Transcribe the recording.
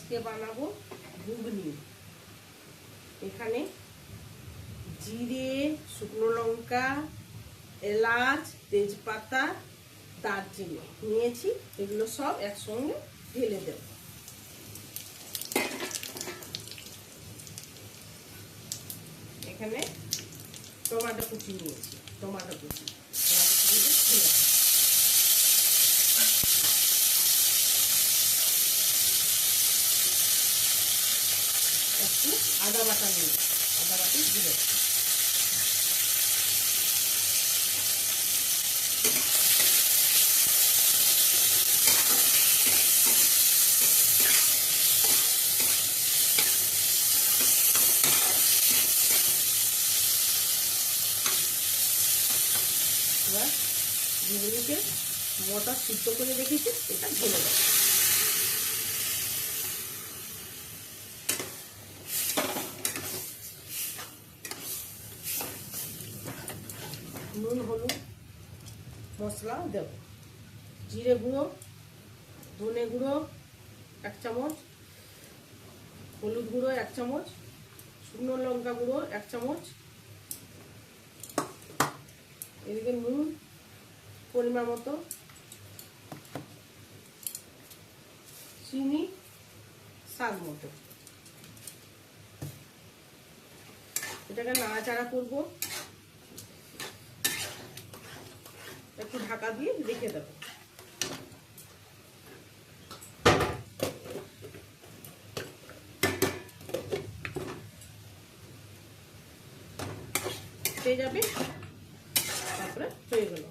আজকে বানাবো ঘুগনি। এখানে জিরে, শুকনো লঙ্কা, এলাচ, তেজপাতা, দারচিনি নিয়েছি। এগুলো সব একসঙ্গে ঢেলে দেব। এখানে টমেটো কুচি নিয়েছি, টমেটো কুচি একটু আদা বাটা নিয়ে আদা বাটি দিলে এবার ঘুগনিকে মোটা সিদ্ধ করে রেখেছি, এটা ঢেলে দেবো। নুন, হলুদ, মশলা দেব। জিরে গুঁড়ো, ধনে গুঁড়ো 1 চামচ, হলুদ গুঁড়ো 1 চামচ, শুকনো লঙ্কা গুঁড়ো 1 চামচ, এদিকে নুন পরিমাণ মতো, চিনি স্বাদ মতো। এটাকে নাড়াচাড়া করবো, একটু ঢাকা দিয়ে রেখে দেবো। হয়ে যাবে, তারপরে হয়ে গেল।